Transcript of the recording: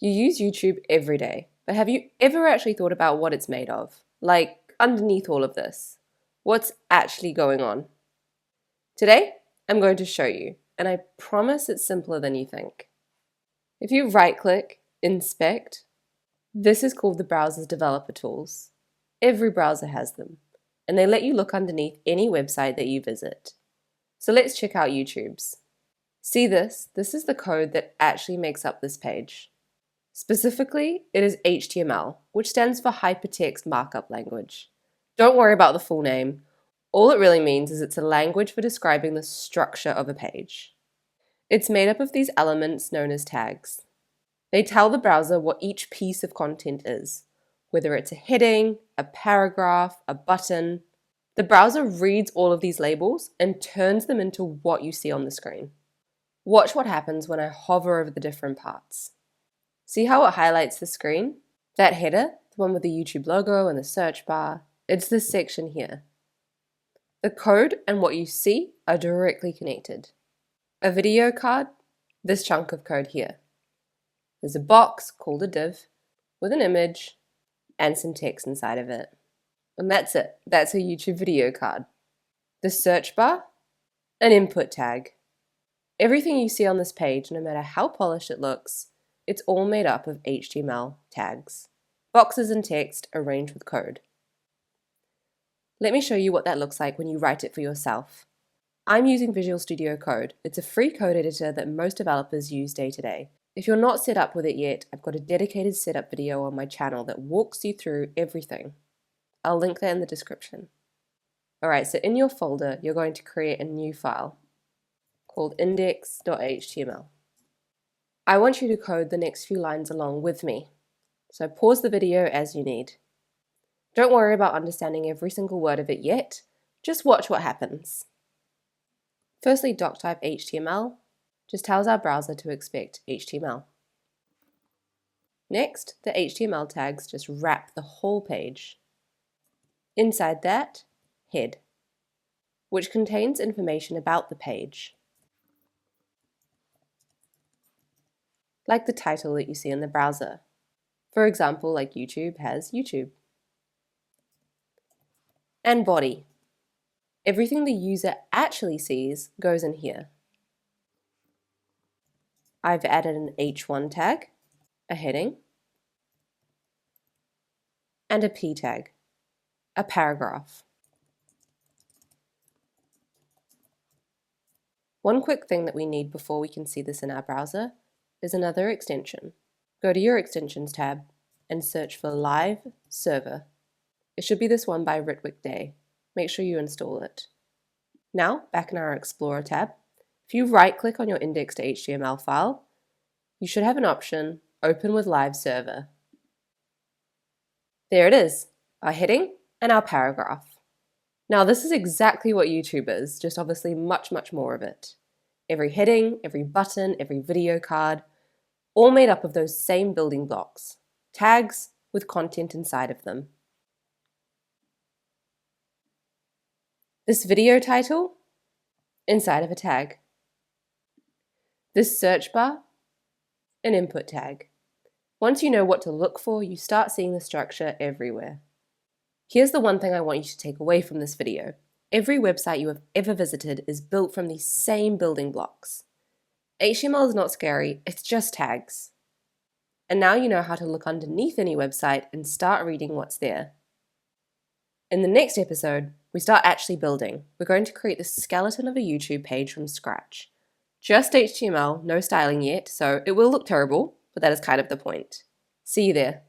You use YouTube every day, but have you ever actually thought about what it's made of? Like, underneath all of this, what's actually going on? Today, I'm going to show you, and I promise it's simpler than you think. If you right-click, Inspect, this is called the browser's developer tools. Every browser has them, and they let you look underneath any website that you visit. So let's check out YouTube's. See this? This is the code that actually makes up this page. Specifically, it is HTML, which stands for Hypertext Markup Language. Don't worry about the full name. All it really means is it's a language for describing the structure of a page. It's made up of these elements known as tags. They tell the browser what each piece of content is, whether it's a heading, a paragraph, a button. The browser reads all of these labels and turns them into what you see on the screen. Watch what happens when I hover over the different parts. See how it highlights the screen? That header, the one with the YouTube logo and the search bar, it's this section here. The code and what you see are directly connected. A video card, this chunk of code here. There's a box called a div with an image and some text inside of it. And that's it. That's a YouTube video card. The search bar, an input tag. Everything you see on this page, no matter how polished it looks, it's all made up of HTML tags, boxes and text arranged with code. Let me show you what that looks like when you write it for yourself. I'm using Visual Studio Code. It's a free code editor that most developers use day to day. If you're not set up with it yet, I've got a dedicated setup video on my channel that walks you through everything. I'll link that in the description. Alright, so in your folder, you're going to create a new file called index.html. I want you to code the next few lines along with me, so pause the video as you need. Don't worry about understanding every single word of it yet, just watch what happens. Firstly, doctype HTML just tells our browser to expect HTML. Next, the HTML tags just wrap the whole page. Inside that, head, which contains information about the page, like the title that you see in the browser. For example, like YouTube has YouTube. And body. Everything the user actually sees goes in here. I've added an H1 tag, a heading, and a P tag, a paragraph. One quick thing that we need before we can see this in our browser is another extension. Go to your Extensions tab and search for Live Server. It should be this one by Ritwick Day. Make sure you install it. Now, back in our Explorer tab, if you right-click on your index.html file, you should have an option, Open with Live Server. There it is, our heading and our paragraph. Now this is exactly what YouTube is, just obviously much, much more of it. Every heading, every button, every video card, all made up of those same building blocks, tags with content inside of them. This video title, inside of a tag. This search bar, an input tag. Once you know what to look for, you start seeing the structure everywhere. Here's the one thing I want you to take away from this video. Every website you have ever visited is built from these same building blocks. HTML is not scary, it's just tags. And now you know how to look underneath any website and start reading what's there. In the next episode, we start actually building. We're going to create the skeleton of a YouTube page from scratch. Just HTML, no styling yet, so it will look terrible, but that is kind of the point. See you there.